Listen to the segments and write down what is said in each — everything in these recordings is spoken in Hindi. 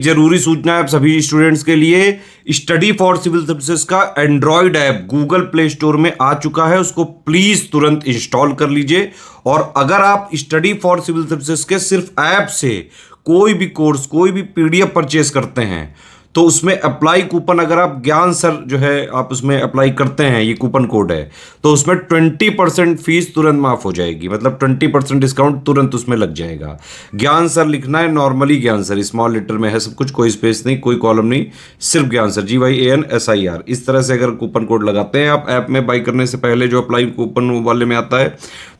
जरूरी सूचना है आप सभी स्टूडेंट्स के लिए। स्टडी फॉर सिविल सर्विसेज का Android app Google play store में आ चुका है, उसको प्लीज तुरंत इंस्टॉल कर लीजिए। और अगर आप स्टडी फॉर सिविल सर्विसेज के सिर्फ ऐप से कोई भी कोर्स, कोई भी पीडीएफ परचेस करते हैं तो उसमें अप्लाई कूपन, अगर आप ज्ञान सर जो है आप उसमें अप्लाई करते हैं, ये कूपन कोड है, तो उसमें 20% फीस तुरंत माफ हो जाएगी। मतलब 20% डिस्काउंट तुरंत उसमें लग जाएगा। ज्ञान सर लिखना है, नॉर्मली ज्ञान सर, स्मॉल लेटर में है सब कुछ, कोई स्पेस नहीं, कोई कॉलम नहीं, सिर्फ ज्ञान सर, GYANSIR। इस तरह से अगर कूपन कोड लगाते हैं आप ऐप में बाई करने से पहले, जो अप्लाई कूपन वाले में आता है,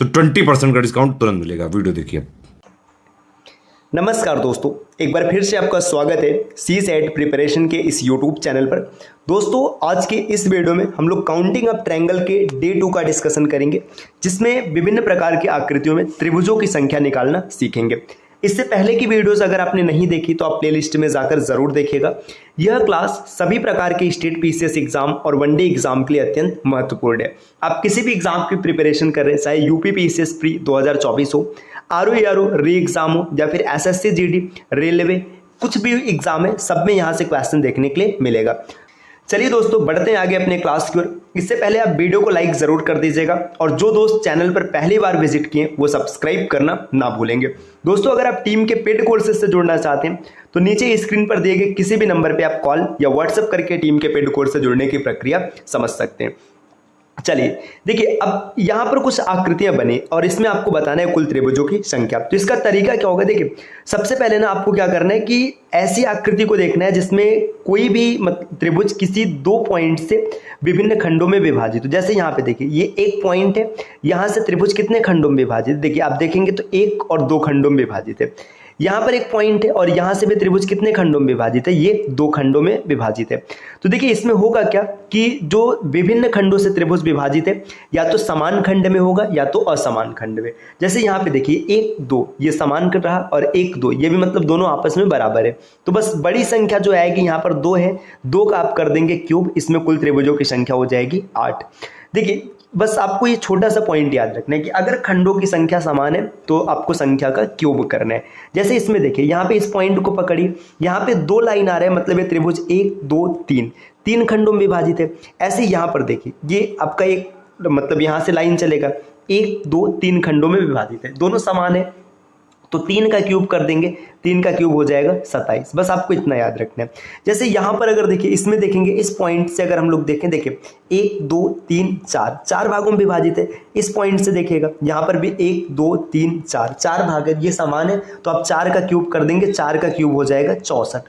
तो 20% का डिस्काउंट तुरंत मिलेगा। वीडियो देखिए। नमस्कार दोस्तों, एक बार फिर से आपका स्वागत है CSET प्रिपरेशन के इस YouTube चैनल पर। दोस्तों, आज के इस वीडियो में हम लोग काउंटिंग ऑफ ट्रायंगल के डे 2 का डिस्कशन करेंगे, जिसमें विभिन्न प्रकार की आकृतियों में त्रिभुजों की संख्या निकालना सीखेंगे। इससे पहले की वीडियोस अगर आपने नहीं देखी तो आप प्लेलिस्ट में जाकर जरूर देखिएगा। यह क्लास सभी प्रकार के स्टेट PCS एग्जाम और वनडे एग्जाम के लिए अत्यंत महत्वपूर्ण है। आप किसी भी एग्जाम की प्रिपरेशन कर रहे हैं, चाहे UP PCS प्री 2024 हो, RO री एग्जाम हो, या फिर SSC GD, रेलवे, कुछ भी एग्जाम है, सब में यहाँ से क्वेश्चन देखने के लिए मिलेगा। चलिए दोस्तों, बढ़ते हैं आगे अपने क्लास की ओर। इससे पहले आप वीडियो को लाइक जरूर कर दीजिएगा, और जो दोस्त चैनल पर पहली बार विजिट किए वो सब्सक्राइब करना ना भूलेंगे। दोस्तों, अगर आप टीम के पेड कोर्सेज से जुड़ना चाहते हैं तो नीचे स्क्रीन पर दिए गए किसी भी नंबर पे आप कॉल या व्हाट्सएप करके टीम के पेड कोर्स से जुड़ने की प्रक्रिया समझ सकते हैं। चलिए देखिए, अब यहाँ पर कुछ आकृतियां बनी और इसमें आपको बताना है कुल त्रिभुजों की संख्या। तो इसका तरीका क्या होगा, देखिए सबसे पहले ना आपको क्या करना है कि ऐसी आकृति को देखना है जिसमें कोई भी त्रिभुज किसी 2 पॉइंट से विभिन्न खंडों में विभाजित हो। जैसे यहाँ पे देखिए, ये एक पॉइंट है, यहाँ से त्रिभुज कितने खंडों में विभाजित, देखिए आप देखेंगे तो 1 और 2 खंडों में विभाजित है। यहाँ पर एक पॉइंट है और यहाँ से भी त्रिभुज कितने खंडों में विभाजित है, ये 2 खंडों में विभाजित है। तो देखिए इसमें होगा क्या कि जो विभिन्न खंडों से त्रिभुज विभाजित है, या तो समान खंड में होगा या तो असमान खंड में। जैसे यहाँ पे देखिए 1 2 ये समान कर रहा, और 1 2 ये भी मतलब दोनों आपस में बराबर है। तो बस बड़ी संख्या जो आएगी यहाँ पर 2 है, 2 का आप कर देंगे क्यूब, इसमें कुल त्रिभुजों की संख्या हो जाएगी 8। देखिए बस आपको ये छोटा सा पॉइंट याद रखना है कि अगर खंडों की संख्या समान है तो आपको संख्या का क्यूब करना है। जैसे इसमें देखिए, यहाँ पे इस पॉइंट को पकड़िए, यहाँ पे 2 लाइन आ रहे हैं, मतलब ये त्रिभुज 1 2 3 खंडों में विभाजित है। ऐसे यहाँ पर देखिए, ये आपका एक मतलब यहाँ से लाइन चलेगा, 1 2 3 खंडों में विभाजित है, दोनों समान है, तो 3 का क्यूब कर देंगे, 3 का क्यूब हो जाएगा 27। बस आपको इतना याद रखना है। जैसे यहाँ पर अगर देखिए, इसमें देखेंगे इस पॉइंट से अगर हम लोग देखें, देखिए 1 2 3 4 भागों में विभाजित है। इस पॉइंट से देखिएगा, यहाँ पर भी 1 2 3 4 भाग है, ये समान है, तो आप 4 का क्यूब कर देंगे, 4 का क्यूब हो जाएगा 64।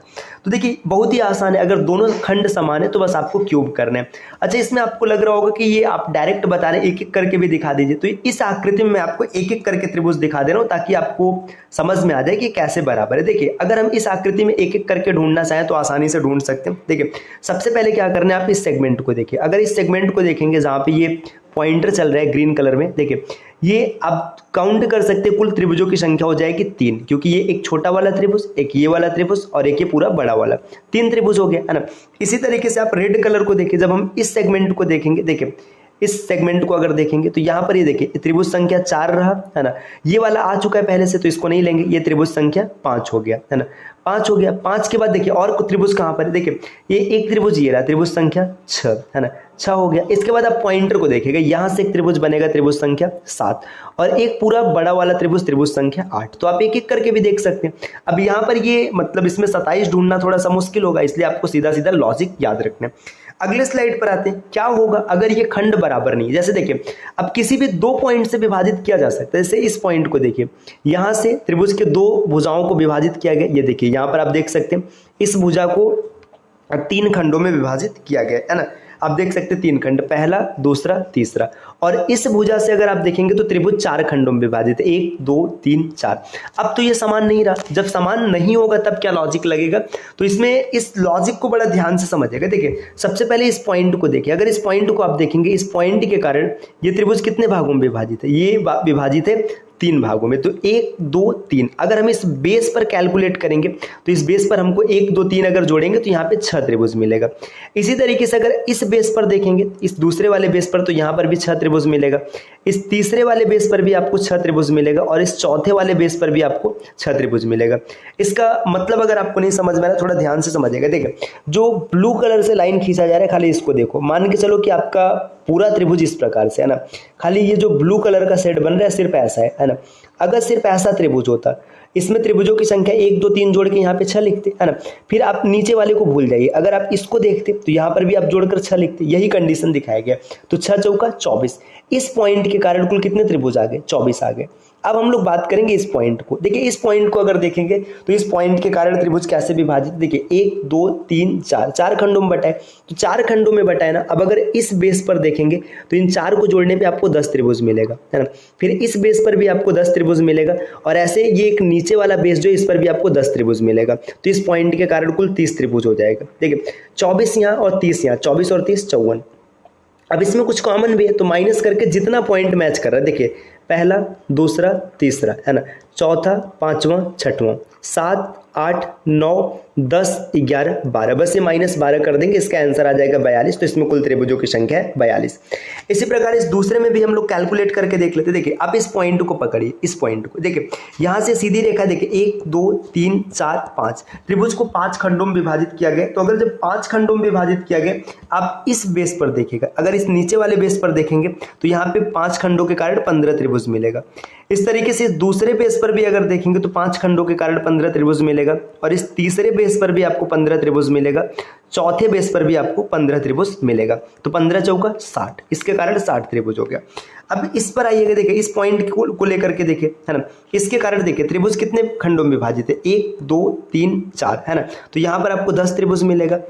तो देखिए बहुत ही आसान है, अगर दोनों खंड समान है तो बस आपको क्यूब करना है। अच्छा, इसमें आपको लग रहा होगा कि ये आप डायरेक्ट बता रहे हैं, एक एक करके भी दिखा दीजिए। तो इस आकृति में मैं आपको एक एक करके त्रिभुज दिखा दे रहा हूँ ताकि आपको समझ में आ जाए कि कैसे बराबर है। देखिए अगर हम इस आकृति में एक एक करके ढूंढना चाहें तो आसानी से ढूंढ सकते हैं। देखिए सबसे पहले क्या करना है, आप इस सेगमेंट को देखिए। अगर इस सेगमेंट को देखेंगे जहाँ पे ये पॉइंटर चल रहा है ग्रीन कलर में, देखिए ये आप काउंट कर सकते हैं, कुल त्रिभुजों की संख्या हो जाएगी 3, क्योंकि ये एक छोटा वाला त्रिभुज, एक ये वाला त्रिभुज और एक ये पूरा बड़ा वाला, 3 त्रिभुज हो गया है ना। इसी तरीके से आप रेड कलर को देखिए, जब हम इस सेगमेंट को देखेंगे, देखिए इस सेगमेंट को अगर देखेंगे तो यहाँ पर ये देखिए त्रिभुज संख्या 4 रहा है ना, ये वाला आ चुका है पहले से तो इसको नहीं लेंगे, ये त्रिभुज संख्या 5 हो गया है ना, 5 हो गया। 5 के बाद देखिए और त्रिभुज कहाँ पर है, देखिए ये एक त्रिभुज ये रहा, त्रिभुज संख्या 6 है ना, 6 हो गया। इसके बाद आप पॉइंटर को देखेगा, यहाँ से एक त्रिभुज बनेगा, त्रिभुज संख्या 7, और एक पूरा बड़ा वाला त्रिभुज, त्रिभुज संख्या 8। तो आप एक एक करके भी देख सकते हैं। अब यहाँ पर ये मतलब इसमें 27 ढूंढना थोड़ा सा मुश्किल होगा, इसलिए आपको सीधा सीधा लॉजिक याद रखना है। अगले स्लाइड पर आते हैं, क्या होगा अगर ये खंड बराबर नहीं है। जैसे देखिए, अब किसी भी 2 पॉइंट से विभाजित किया जा सकता है। जैसे इस पॉइंट को देखिए, यहाँ से त्रिभुज के 2 भुजाओं को विभाजित किया गया, ये देखिए यहाँ पर आप देख सकते हैं इस भुजा को 3 खंडों में विभाजित किया गया है ना। आप देख सकते हैं 3 खंड, पहला दूसरा तीसरा, और इस भुजा से अगर आप देखेंगे तो त्रिभुज 4 खंडों में विभाजित है, 1 2 3 4। अब तो ये समान नहीं रहा, जब समान नहीं होगा तब क्या लॉजिक लगेगा, तो इसमें इस लॉजिक को बड़ा ध्यान से समझिएगा। देखिए सबसे पहले इस पॉइंट को देखिए, अगर इस पॉइंट को आप देखेंगे, इस पॉइंट के कारण ये त्रिभुज कितने भागों में विभाजित है, ये विभाजित है 3 भागों में। तो 1 2 3 अगर हम इस बेस पर कैलकुलेट करेंगे तो इस बेस पर हमको 1 2 3 अगर जोड़ेंगे तो यहाँ पे 6 त्रिभुज मिलेगा। इसी तरीके से अगर इस बेस पर देखेंगे, इस दूसरे वाले बेस पर, तो यहाँ पर भी 6 त्रिभुज मिलेगा। इस तीसरे वाले बेस पर भी आपको 6 त्रिभुज मिलेगा और इस चौथे वाले बेस पर भी आपको 6 त्रिभुज मिलेगा। इसका मतलब अगर आपको नहीं समझ में आ रहा, थोड़ा ध्यान से समझिएगा। देखिए जो ब्लू कलर से लाइन खींचा जा रहा है, खाली इसको देखो। मान के चलो कि आपका पूरा त्रिभुज इस प्रकार से है ना, खाली ये जो ब्लू कलर का सेट बन रहा है सिर्फ ऐसा है ना। अगर सिर्फ ऐसा त्रिभुज होता, इसमें त्रिभुजों की संख्या 1 2 3 जोड़ के यहाँ पे 6 लिखते है ना, फिर आप नीचे वाले को भूल जाइए। अगर आप इसको देखते तो यहाँ पर भी आप जोड़कर 6 लिखते, यही कंडीशन दिखाया गया। तो 6 चौका 24, इस पॉइंट के कारण कुल कितने त्रिभुज आ गए? 24 आ गए। अब हम लोग बात करेंगे इस पॉइंट को। देखिए इस पॉइंट को अगर देखेंगे तो इस पॉइंट के कारण त्रिभुज कैसे विभाजित, देखिए 1 2 3 4, 4 खंडों में बटा है। तो 4 खंडों में बटा है ना। अब अगर इस बेस पर देखेंगे तो इन 4 को जोड़ने पे आपको 10 त्रिभुज मिलेगा, है ना। फिर इस बेस पर भी आपको 10 त्रिभुज मिलेगा और ऐसे ये एक नीचे वाला बेस जो इस पर भी आपको 10 त्रिभुज मिलेगा। तो इस पॉइंट के कारण कुल 30 त्रिभुज हो जाएगा। देखिए 24 यहाँ और 30 यहाँ, 24 और 30 54। अब इसमें कुछ कॉमन भी है तो माइनस करके जितना पॉइंट मैच कर रहा है, देखिए पहला दूसरा तीसरा, है ना, चौथा पांचवा छठवां, 7 8 9 10 11 12, बस ये -12 कर देंगे, इसका आंसर आ जाएगा 42। तो इसमें कुल त्रिभुजों की संख्या है 42। इसी प्रकार इस दूसरे में भी हम लोग कैलकुलेट करके देख लेते। देखिए आप इस पॉइंट को पकड़िए, इस पॉइंट को देखिए, यहाँ से सीधी रेखा देखिए 1 2 3 4 5, त्रिभुज को 5 खंडों में विभाजित किया गया। तो अगर जब 5 खंडों में विभाजित किया गया, आप इस बेस पर देखिएगा, अगर इस नीचे वाले बेस पर देखेंगे तो यहाँ पे 5 खंडों के कारण 15 त्रिभुज मिलेगा। इस तरीके से दूसरे बेस पर भी अगर देखेंगे तो 5 खंडों के कारण 15 त्रिभुज मिलेगा और इस तीसरे बेस पर भी आपको 15 त्रिभुज मिलेगा, चौथे बेस पर भी आपको 15 त्रिभुज मिलेगा। तो 15 चौका 60, इसके कारण 60 त्रिभुज हो गया। अब इस पर आइएगा, देखिए इस पॉइंट को लेकर के देखिए, है ना, इसके कारण देखिए त्रिभुज कितने खंडों में विभाजित है, 1 2 3 4, है ना। तो यहाँ पर आपको 10 त्रिभुज मिलेगा।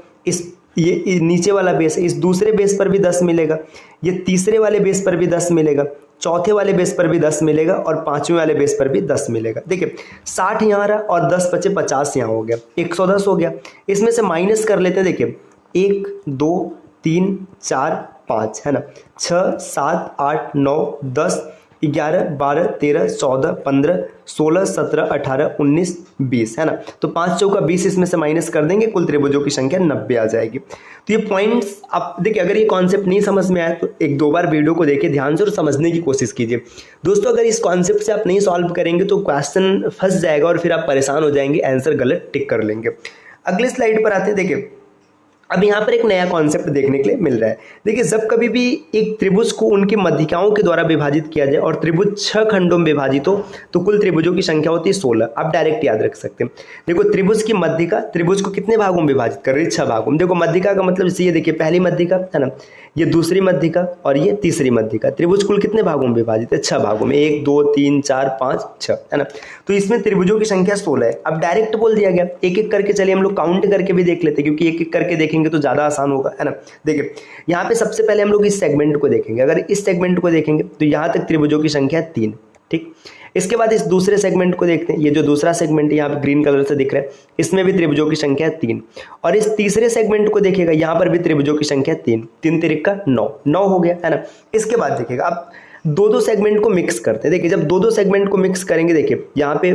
ये नीचे वाला बेस है, इस दूसरे बेस पर भी 10 मिलेगा, ये तीसरे वाले बेस पर भी 10 मिलेगा, चौथे वाले बेस पर भी 10 मिलेगा और पांचवें वाले बेस पर भी 10 मिलेगा। देखिए 60 यहाँ रहा और 10 बचे 50 यहाँ हो गया, 110 हो गया। इसमें से माइनस कर लेते हैं, देखिए 1 2 3 4 5, है ना, 6 7 8 9 10 11 12 13 14 15 16 17 18 19 20, है ना। तो 5 चौका 20, इसमें से माइनस कर देंगे, कुल त्रिभुजों की संख्या 90 आ जाएगी। तो ये पॉइंट्स आप देखिए, अगर ये कॉन्सेप्ट नहीं समझ में आया तो 1-2 बार वीडियो को देखिए ध्यान से और समझने की कोशिश कीजिए। दोस्तों अगर इस कॉन्सेप्ट से आप नहीं सॉल्व करेंगे तो क्वेश्चन फंस जाएगा और फिर आप परेशान हो जाएंगे, आंसर गलत टिक कर लेंगे। अगले स्लाइड पर आते हैं। देखिए अब यहाँ पर एक नया कॉन्सेप्ट देखने के लिए मिल रहा है। देखिए जब कभी भी एक त्रिभुज को उनकी मध्यिकाओं के द्वारा विभाजित किया जाए और त्रिभुज 6 खंडों में विभाजित हो तो कुल त्रिभुजों की संख्या होती है 16। आप डायरेक्ट याद रख सकते हैं। देखो त्रिभुज की मध्यिका त्रिभुज को कितने भागों में विभाजित कर रही है? 6 भागों में। देखो मध्यिका का मतलब ये देखिए, पहली मध्यिका, है ना, ये दूसरी मध्यिका और ये तीसरी मध्यिका। त्रिभुज कुल कितने भागों में विभाजित है? 6 भागों में, 1 2 3 4 5 6, है ना। तो इसमें त्रिभुजों की संख्या 16 है। अब डायरेक्ट बोल दिया गया, एक एक करके चलिए हम लोग काउंट करके भी देख लेते हैं, क्योंकि एक एक करके देखेंगे तो ज्यादा आसान होगा, है ना। देखिए यहाँ पे सबसे पहले हम लोग इस सेगमेंट को देखेंगे। अगर इस सेगमेंट को देखेंगे तो यहाँ तक त्रिभुजों की संख्या 3, ठीक। इसके बाद इस दूसरे सेगमेंट को देखते हैं। ये जो दूसरा सेगमेंट यहाँ पे ग्रीन कलर से दिख रहा है, इसमें भी त्रिभुजों की संख्या 3। और इस तीसरे सेगमेंट को देखिएगा, यहाँ पर भी त्रिभुजों की संख्या 3, 3 तिरिका 9 हो गया, है ना। इसके बाद देखिएगा अब दो सेगमेंट को मिक्स करते हैं। देखिए जब दो सेगमेंट को मिक्स करेंगे, देखिए यहाँ पे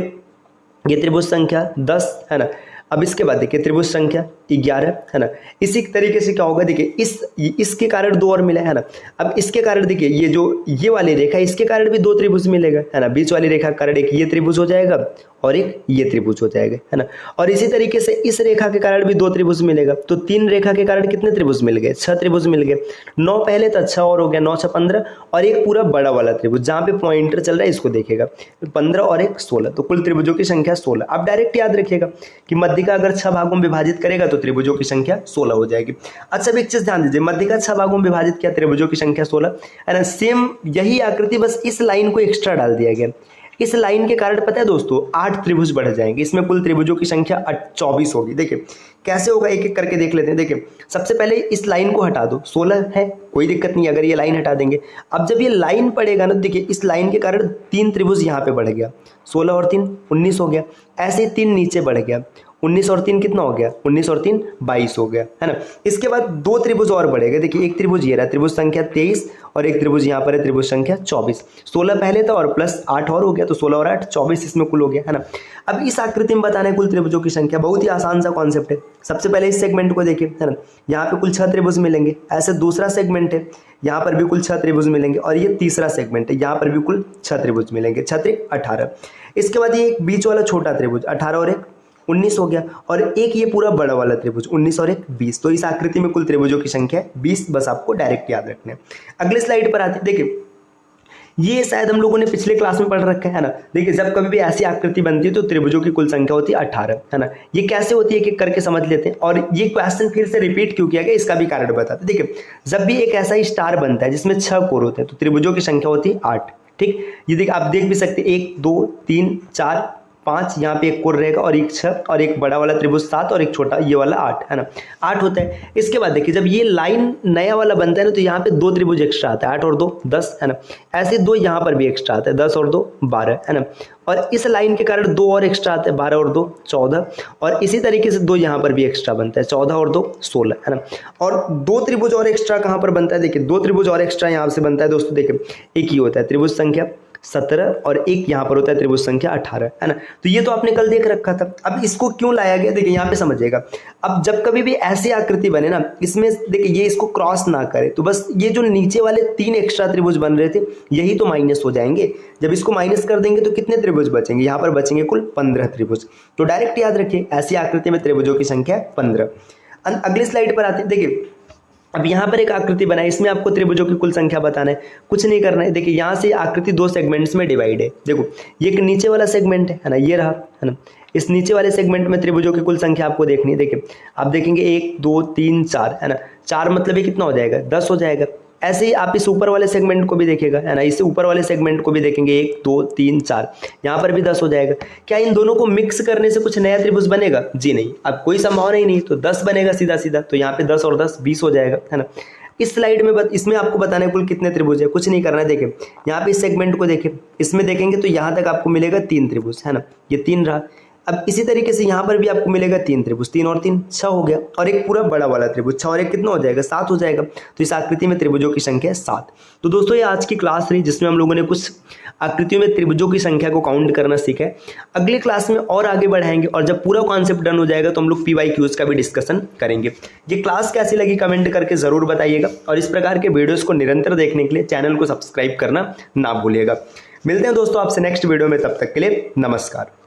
ये त्रिभुज संख्या 10, है ना। अब इसके बाद देखिए त्रिभुज संख्या 11, है ना। इसी तरीके से क्या होगा, देखिए इसके कारण 2 और मिला, है ना। अब इसके कारण देखिए ये जो ये वाली रेखा, इसके कारण भी 2 त्रिभुज मिलेगा, है ना। बीच वाली रेखा के कारण एक ये त्रिभुज हो जाएगा और एक ये त्रिभुज हो जाएगा, है ना। और इसी तरीके से इस रेखा के कारण भी 2 त्रिभुज मिलेगा। तो 3 रेखा के कारण कितने त्रिभुज मिल गए? 6 त्रिभुज मिल गए। 9 पहले था, 6 और हो गया, 9 6 15 और एक पूरा बड़ा वाला त्रिभुज जहाँ पे पॉइंटर चल रहा है इसको देखिएगा, 15 और एक 16। तो कुल त्रिभुजों की संख्या 16। आप डायरेक्ट याद रखिएगा कि मध्यिका अगर 6 भागों में विभाजित करेगा तो त्रिभुजों की संख्या 16 हो जाएगी। अच्छा एक चीज ध्यान दीजिए, मध्यिका 6 भागों में विभाजित किया, त्रिभुजों की संख्या 16, है ना। सेम यही आकृति, बस इस लाइन को एक्स्ट्रा डाल दिया गया। इस लाइन के कारण पता है दोस्तों 8 त्रिभुज बढ़ जाएंगे। इसमें कुल त्रिभुजों की संख्या 24 होगी। देखिए कैसे होगा, एक एक करके देख लेते हैं। देखिए सबसे पहले इस लाइन को हटा दो, 16 है, कोई दिक्कत नहीं अगर ये लाइन हटा देंगे। अब जब ये लाइन पड़ेगा ना, देखिए इस लाइन के कारण 3 त्रिभुज यहाँ पे बढ़ गया, 16 और 3 19 हो गया। ऐसे ही 3 नीचे बढ़ गया 19 और 3 कितना हो गया, 19 और 3 22 हो गया, है ना। इसके बाद दो त्रिभुज और बढ़ेगा। देखिए एक त्रिभुज ये रहा, त्रिभुज संख्या 23, और एक त्रिभुज यहाँ पर है, त्रिभुज संख्या 24। 16 पहले था और प्लस 8 और हो गया, तो 16 और 8 24 इसमें कुल हो गया, है ना। अब इस आकृति में बताना है कुल त्रिभुजों की संख्या। बहुत ही आसान सा कॉन्सेप्ट है। सबसे पहले इस सेगमेंट को देखिए, है ना। यहाँ पे कुल 6 त्रिभुज मिलेंगे। ऐसे दूसरा सेगमेंट है, यहाँ पर भी कुल 6 त्रिभुज मिलेंगे, और ये तीसरा सेगमेंट है, यहाँ पर भी कुल 6 त्रिभुज मिलेंगे। 6 त्रिक 18। इसके बाद ये एक बीच वाला छोटा त्रिभुज 18 और 1 19 हो गया, और एक ये पूरा बड़ा वाला त्रिभुज 19 और 1 20। तो इस आकृति में कुल त्रिभुजों की संख्या 20, बस आपको डायरेक्ट याद रखना है। अगले स्लाइड पर आते, देखिए ये शायद हम लोगों ने पिछले क्लास में पढ़ रखा है ना। देखिए जब कभी भी ऐसी आकृति बनती है तो त्रिभुजों की कुल संख्या होती है 18, है ना। ये कैसे होती है, एक करके समझ लेते हैं। और ये क्वेश्चन फिर से रिपीट क्यों किया गया, इसका भी कारण बताते हैं। देखिए जब भी एक ऐसा स्टार बनता है जिसमें 6 कोर होते हैं तो त्रिभुजों की संख्या होती है 8, ठीक। ये देखिए आप देख भी सकते हैं, 1 2 3 4 5, यहाँ पे एक कोर रहेगा, और एक 6, और एक बड़ा वाला त्रिभुज 7, और एक छोटा ये वाला 8, है ना। 8 होता है। इसके बाद देखिए जब ये लाइन नया वाला बनता है ना तो यहाँ पे 2 त्रिभुज एक्स्ट्रा आता है, 8 और 2 10, है ना। ऐसे 2 यहाँ पर भी एक्स्ट्रा आता है, 10 और 2 12, है ना। और इस लाइन के कारण 2 और एक्स्ट्रा आते हैं, 12 और 2 14, और इसी तरीके से 2 यहाँ पर भी एक्स्ट्रा बनता है, 14 और 2 16, है ना। और 2 त्रिभुज और एक्स्ट्रा कहाँ पर बनता है, देखिए 2 त्रिभुज और एक्स्ट्रा यहाँ से बनता है दोस्तों। देखिए एक ही होता है त्रिभुज संख्या 17, और एक यहाँ पर होता है त्रिभुज संख्या 18, है ना। तो ये तो आपने कल देख रखा था। अब इसको क्यों लाया गया, देखिए यहाँ पे समझिएगा। अब जब कभी भी ऐसी आकृति बने ना, इसमें देखिए ये इसको क्रॉस ना करे, तो बस ये जो नीचे वाले 3 एक्स्ट्रा त्रिभुज बन रहे थे यही तो माइनस हो जाएंगे। जब इसको माइनस कर देंगे तो कितने त्रिभुज बचेंगे, यहाँ पर बचेंगे कुल 15 त्रिभुज। तो डायरेक्ट याद रखिए ऐसी आकृति में त्रिभुजों की संख्या 15। अगली स्लाइड पर आते हैं। देखिए अब यहाँ पर एक आकृति बनाई, इसमें आपको त्रिभुजों की कुल संख्या बताना है, कुछ नहीं करना है। देखिए यहाँ से आकृति 2 सेगमेंट्स में डिवाइड है। देखो ये एक नीचे वाला सेगमेंट है ना, ये रहा, है ना। इस नीचे वाले सेगमेंट में त्रिभुजों की कुल संख्या आपको देखनी है। देखिए आप देखेंगे 1 2 3 4, है ना। 4 मतलब ये कितना हो जाएगा, 10 हो जाएगा। ऐसे ही आप इस ऊपर वाले सेगमेंट को भी देखिएगा, है ना। इससे ऊपर वाले सेगमेंट को भी देखेंगे 1 2 3 4, यहाँ पर भी 10 हो जाएगा। क्या इन दोनों को मिक्स करने से कुछ नया त्रिभुज बनेगा, जी नहीं। अब कोई संभावना ही नहीं, तो 10 बनेगा सीधा सीधा। तो यहाँ पे 10 और 10 20 हो जाएगा, है ना। इस स्लाइड में इसमें आपको बताना है कुल कितने त्रिभुज है, कुछ नहीं करना है। देखिए यहाँ पे इस सेगमेंट को देखें, इसमें देखेंगे तो यहाँ तक आपको मिलेगा 3 त्रिभुज, है ना। ये 3 रहा। अब इसी तरीके से यहाँ पर भी आपको मिलेगा 3 त्रिभुज, 3 और 3 6 हो गया, और एक पूरा बड़ा वाला त्रिभुज 6 और 1 कितना हो जाएगा, 7 हो जाएगा। तो इस आकृति में त्रिभुजों की संख्या 7। तो दोस्तों ये आज की क्लास रही जिसमें हम लोगों ने कुछ आकृतियों में त्रिभुजों की संख्या को काउंट करना सीखा है। अगली क्लास में और आगे बढ़ाएंगे, और जब पूरा कॉन्सेप्ट डन हो जाएगा तो हम लोग PYQs का भी डिस्कशन करेंगे। ये क्लास कैसी लगी कमेंट करके जरूर बताइएगा, और इस प्रकार के वीडियोस को निरंतर देखने के लिए चैनल को सब्सक्राइब करना ना भूलिएगा। मिलते हैं दोस्तों आपसे नेक्स्ट वीडियो में, तब तक के लिए नमस्कार।